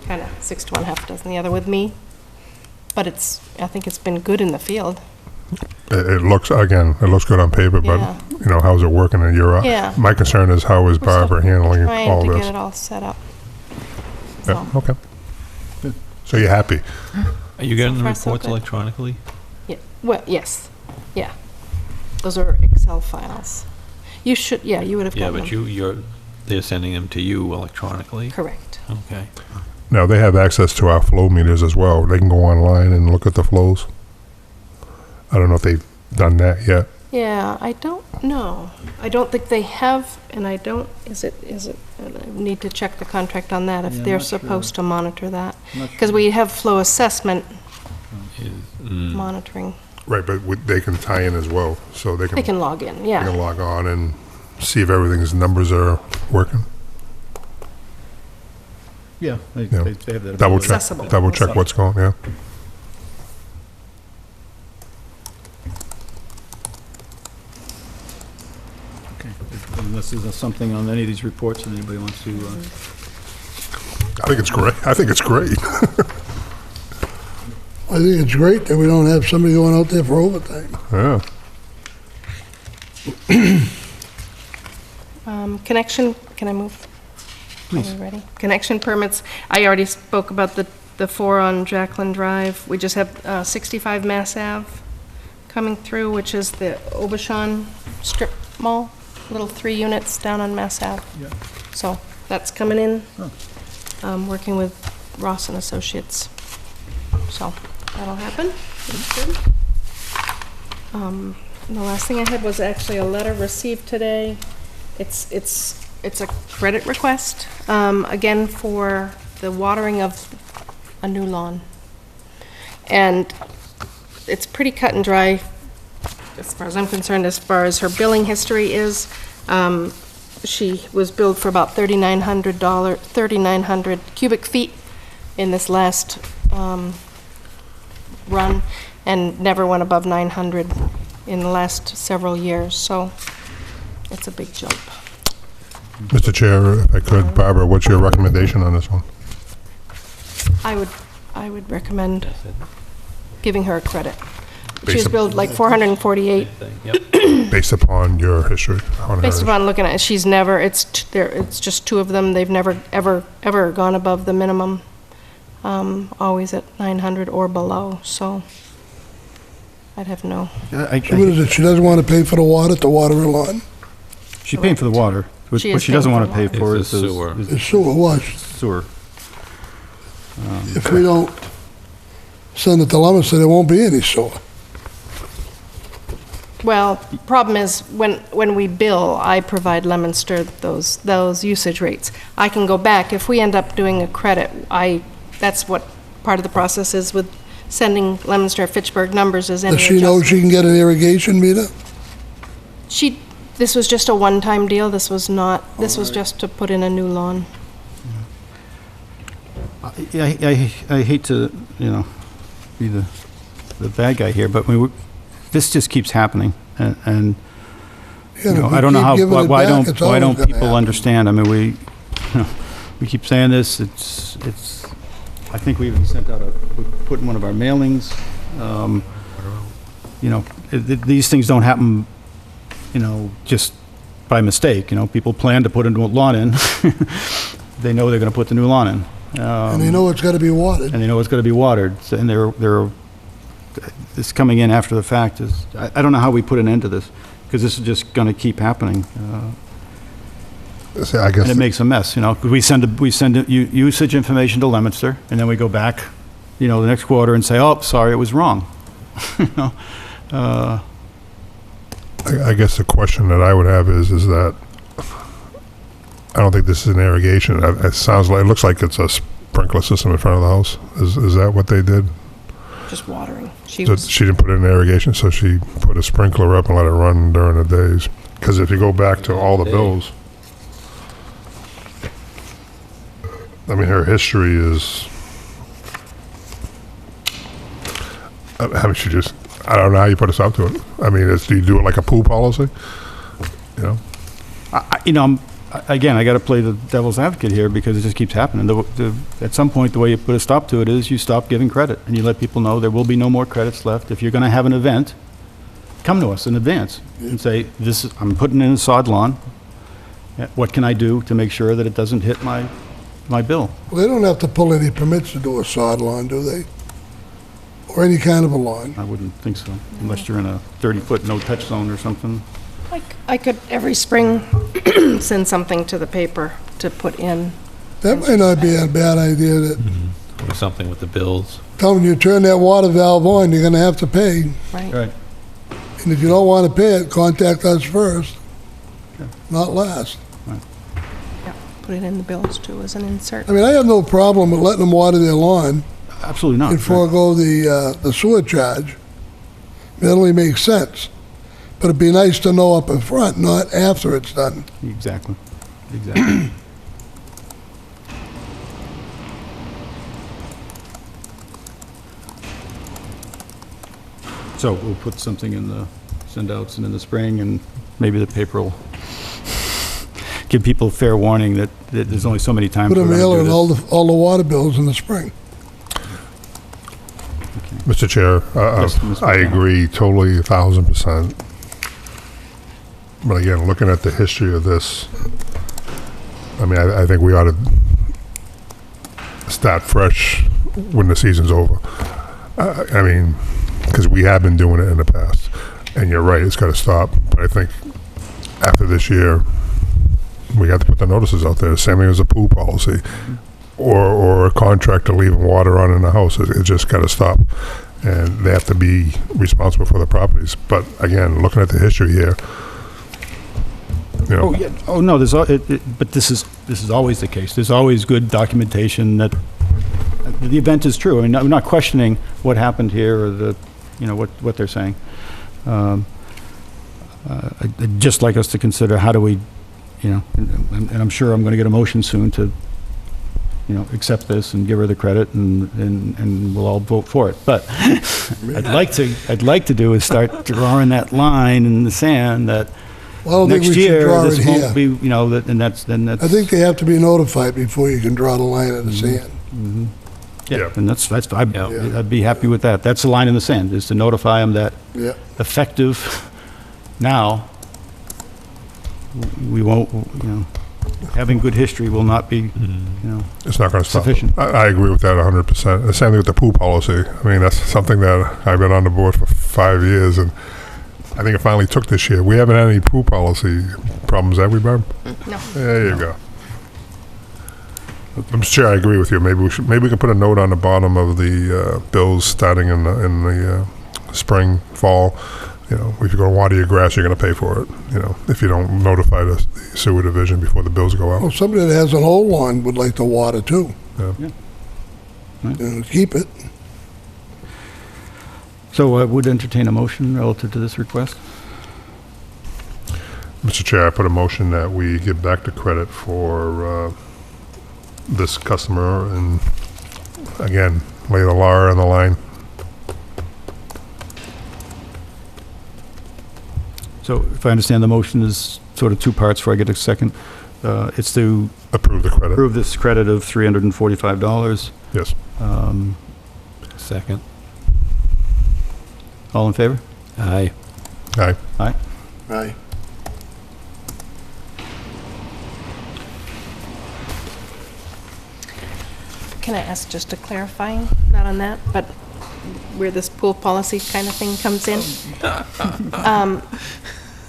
kind of 6 to 1, half a dozen the other with me. But I think it's been good in the field. It looks, again, it looks good on paper, but, Yeah. how's it working in your, Yeah. my concern is how is We're still Barbara handling Trying all to this? get it all set up. Yeah, So, okay. So you're happy? Are you getting the far, so reports good. electronically? yeah. Well, yes, yeah. Those are Excel files. You should, you would have Yeah, gotten but them. they're sending them to you electronically? Correct. Okay. Now, they have access to our flow meters as well. They can go online and look at the flows. I don't know if they've done that yet. Yeah, I don't know. I don't think they have, and I don't, is it, I need to check the contract on that, Yeah, if I'm they're not sure. supposed to monitor that. I'm not Because sure. we have flow assessment Mm. monitoring. Right, but they can tie in as well, so They can log in, they can yeah. log on and see if everything's numbers are working. yeah, they Yeah. they have that. Double ability. check, Accessible. double check what's going, yeah. Okay. Unless there's something on any of these reports that anybody wants to, I think it's great. I think it's great. I think it's great that we don't have somebody going out there for overtime. Yeah. Connection, can I move? Please. Are we ready? Connection permits, I already spoke about the 4 on Jacqueline Drive. We just have 65 Mass Ave coming through, which is the Obashan Strip Mall, little 3 units down on Mass Ave. Yeah. So that's coming in. Oh. Working with Ross and Associates. So that'll happen. That's good. The last thing I had was actually a letter received today. It's a credit request, again, for the watering of a new lawn. And it's pretty cut and dry, as far as I'm concerned, as far as her billing history is. She was billed for about $3,900 cubic feet in this last run, and never went above 900 in the last several years, so it's a big jump. Mr. Chair, if I could, Barbara, what's your recommendation on this one? I would recommend giving her a credit. She was Based on- billed like 448, Same thing, yep. based upon your history on Based Heritage? upon looking at it, she's never, it's just two of them, they've never, ever gone above the minimum, always at 900 or below, so I'd have no, I- So what is it, she doesn't want to pay for the water to water her lawn? She's paying for the water. What She what is she doesn't paying want for to the pay for It's is the the sewer. The sewer wash. sewer. If we don't send it to Leominster, there won't be any sewer. well, problem is, when we bill, I provide Lemonster those usage rates. I can go back, if we end up doing a credit, that's what part of the process is with sending Lemonster Fitchburg numbers as any Does she know adjustment. she can get an irrigation meter? This was just a one-time deal, this was just to put in a new lawn. I hate to, be the bad guy here, but this just keeps happening, and Yeah, if we I don't know keep how, giving it why back, it's why always don't gonna people happen. understand? I mean, we keep saying this, it's, I think we even sent out we put in one of our mailings, these things don't happen, just by mistake, people plan to put a new lawn in, they know they're gonna put the new lawn in. And they know it's got to be watered. And they know it's gonna be watered, and this coming in after the fact is, I don't know how we put an end to this, because this is just gonna keep happening. See, I guess, And it makes a mess, 'cause we send usage information to Leominster, and then we go back, the next quarter and say, oh, sorry, it was wrong. I guess the question that I would have is that I don't think this is an irrigation. It looks like it's a sprinkler system in front of the house. Is that what they did? Just watering. She So was, she didn't put in irrigation, so she put a sprinkler up and let it run during the days. Because if you go back to all the bills, I mean, her history is, I don't know how you put a stop to it. I mean, do you do it like a pool policy? Again, I gotta play the devil's advocate here, because it just keeps happening. At some point, the way you put a stop to it is you stop giving credit, and you let people know there will be no more credits left. If you're gonna have an event, come to us in advance and say, I'm putting in a sod lawn. What can I do to make sure that it doesn't hit my bill? Well, they don't have to pull any permits to do a sod lawn, do they? Or any kind of a lawn. I wouldn't think so, unless you're in a 30-foot no-touch zone or something. I could every spring send something to the paper to put in. That might not be a bad idea, that, Or something with the bills. tell them you turn that water valve on, you're gonna have to pay. Right. Right. And if you don't want to pay it, contact us first, not last. Yeah, put it in the bills too as an insert. I mean, I have no problem with letting them water their lawn Absolutely not. and forego the sewer charge. That only makes sense. But it'd be nice to know up in front, not after it's done. Exactly. So we'll put something in the send-outs and in the spring, and maybe the paper will give people fair warning that there's only so many times Put a we're mailer going in to do this. all the water bills in the spring. Mr. Chair, Yes, Mr. I McKenna. agree totally 1,000%. But again, looking at the history of this, I mean, I think we ought to start fresh when the season's over. I mean, because we have been doing it in the past. And you're right, it's got to stop. But I think after this year, we got to put the notices out there. Same thing as a pool policy. Or a contractor leaving water on in the house. It just got to stop. And they have to be responsible for the properties. But again, looking at the history here, Oh, yeah, oh, no, but this is always the case. There's always good documentation that the event is true. I mean, I'm not questioning what happened here or what they're saying. I'd just like us to consider how do we, and I'm sure I'm going to get a motion soon to, accept this and give her the credit, and we'll all vote for it. But I'd like to do is start drawing that line in the sand that Well, I don't think we next should year, draw it this here. won't be, then that's. I think they have to be notified before you can draw the line in the sand. Yeah, Yeah. and Yeah. I'd be happy with that. That's the line in the sand, is to notify them that Yeah. effective now, we won't, having good history will not be, It's not going to stop. Sufficient. I agree with that 100%. The same thing with the pool policy. I mean, that's something that I've been on the board for 5 years, and I think it finally took this year. We haven't had any pool policy problems, have we, Barb? No. There you go. Mr. Chair, I agree with you. Maybe we can put a note on the bottom of the bills starting in the spring, fall. If you're going to water your grass, you're going to pay for it. If you don't notify the sewer division before the bills go Well, out. somebody that has an old lawn would like to water too. Yeah. Keep it. So I would entertain a motion relative to this request. Mr. Chair, I put a motion that we give back the credit for this customer and, again, lay the law on the line. So if I understand, the motion is sort of two parts before I get a second. It's to Approve the credit. approve this credit of $345. Yes. Second. All in favor? Aye. Aye. Aye. Can I ask just a clarifying, not on that, but where this pool policy kind of thing comes in?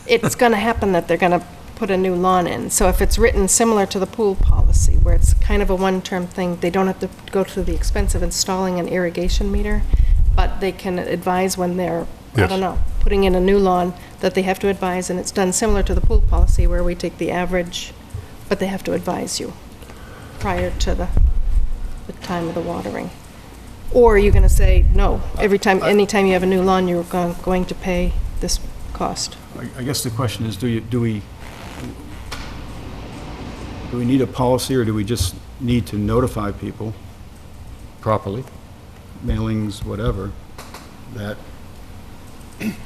It's going to happen that they're going to put a new lawn in. So if it's written similar to the pool policy, where it's kind of a one-term thing, they don't have to go through the expense of installing an irrigation meter, but they can advise when they're, I Yes. don't know, putting in a new lawn, that they have to advise, and it's done similar to the pool policy, where we take the average, but they have to advise you prior to the time of the watering. Or are you going to say, no, anytime you have a new lawn, you're going to pay this cost? I guess the question is, do we need a policy, or do we just need to notify people properly, mailings, whatever, that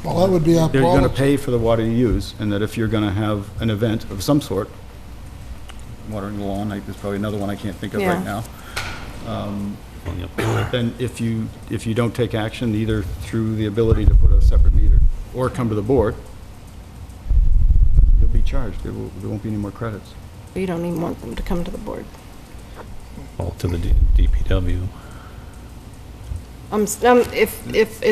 Well, that would be our they're going to policy. pay for the water you use, and that if you're going to have an event of some sort, watering the lawn, there's probably another one I can't think of Yeah. right now, then if you don't take action, either through the ability to put a separate meter or come to the board, you'll be charged. There won't be any more credits. You don't even want them to come to the board. All to the DPW. If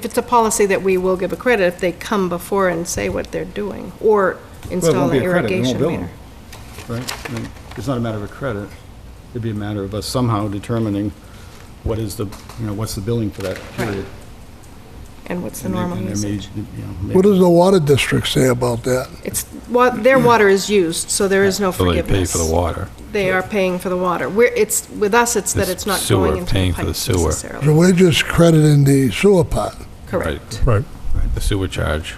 it's a policy that we will give a credit, if they come before and say what they're doing, or install an irrigation meter. Right? I mean, it's not a matter of a credit. It'd be a matter of us somehow determining what's the billing for that period. And what's the And normal there may- usage? What does the water district say about that? Their water is used, so there is no So they forgiveness. pay for the water. They are paying for the water. With us, it's that The it's not sewer, going into the paying for the pipes sewer. necessarily. So we're just crediting the sewer part. Correct. Right. The sewer charge.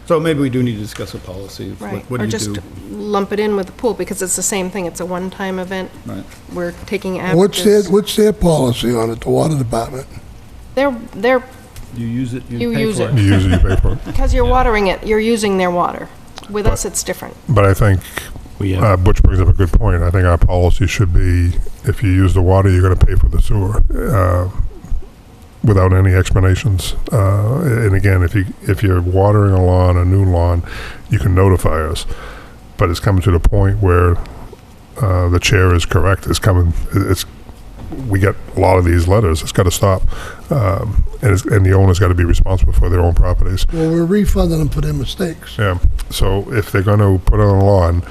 So maybe we do need to discuss a policy. of Right. What do Or you just do? lump it in with the pool, because it's the same thing. It's a one-time event. Right. We're taking What's averages. their policy on it, the water department? They're, You use it, You pay use for it. You use it, you pay for it. because you're watering it, you're using their water. With us, it's different. But I think We have, Butch brings up a good point. I think our policy should be, if you use the water, you're going to pay for the sewer, without any explanations. And again, if you're watering a lawn, a new lawn, you can notify us. But it's coming to the point where the chair is correct. We get a lot of these letters. It's got to stop. And the owner's got to be responsible for their own properties. Well, we're refunding them for their mistakes. Yeah, so if they're going to put on a lawn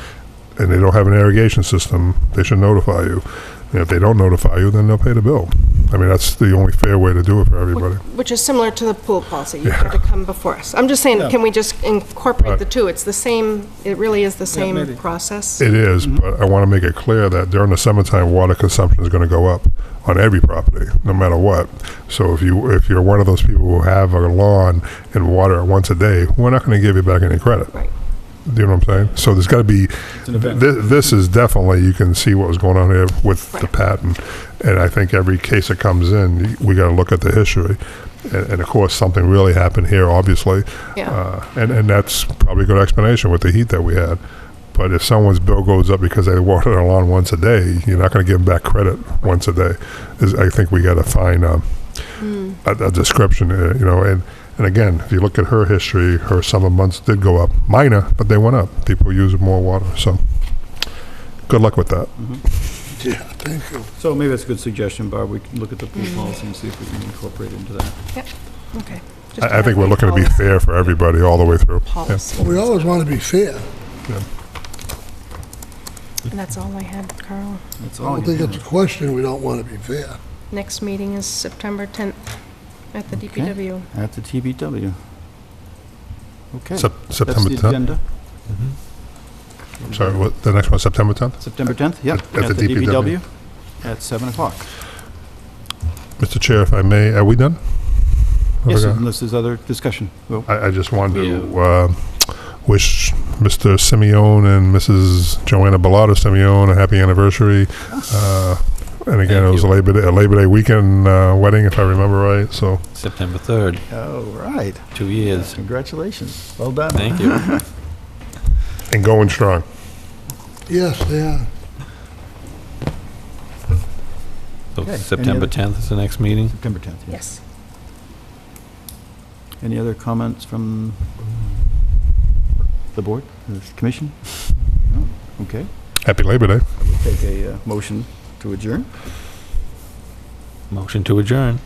and they don't have an irrigation system, they should notify you. And if they don't notify you, then they'll pay the bill. I mean, that's the only fair way to do it for everybody. Which is similar to the pool policy. You've got to come before us. I'm just saying, can we just incorporate the two? It's the same, it really is the maybe. same process. It is, but I want to make it clear that during the summertime, water consumption is going to go up on every property, no matter what. So if you're one of those people who have a lawn and water it once a day, we're not going to give you back any credit. Right. Do you know what I'm saying? So there's got to be, an event. this is definitely, you can see what was going on here with the patent. And I think every case that comes in, we got to look at the history. And of course, something really happened here, obviously. Yeah. And that's probably a good explanation with the heat that we had. But if someone's bill goes up because they water their lawn once a day, you're not going to give them back credit once a day. I think we got to find a description, you know, and again, if you look at her history, her summer months did go up. Minor, but they went up. People use more water, so good luck with that. Yeah, thank you. So maybe that's a good suggestion, Barb. We can look at the pool policy and see if we can incorporate it into that. Yep, okay. Just to I think have we're a looking to be policy- fair for everybody all the way through. Yeah. Policy. We always want to be fair. And that's all I had, Carl. That's I all. don't think it's a question, we don't want to be fair. Next meeting is September 10th at the Okay. DPW. At the TBW. Okay. September That's the 10th? agenda. Sorry, what, the next one, September 10th? September 10th, yep. At the DPW. At 7 o'clock. Mr. Chair, if I may, are we done? Yes, Okay. unless there's other discussion. Well, I just wanted to wish Mr. Simeone and Mrs. Joanna Bellato Simeone a happy anniversary. And again, it was a Labor Day weekend wedding, if I remember right, so. September 3rd, all right. 2 years. Congratulations. Well done. Thank you. And going strong. Yes, they are. So Okay, any September other- 10th is the next meeting? September 10th, yes. Yes. Any other comments from the board, the commission? No? Okay. Happy Labor Day. We'll take a motion to adjourn. Motion to adjourn.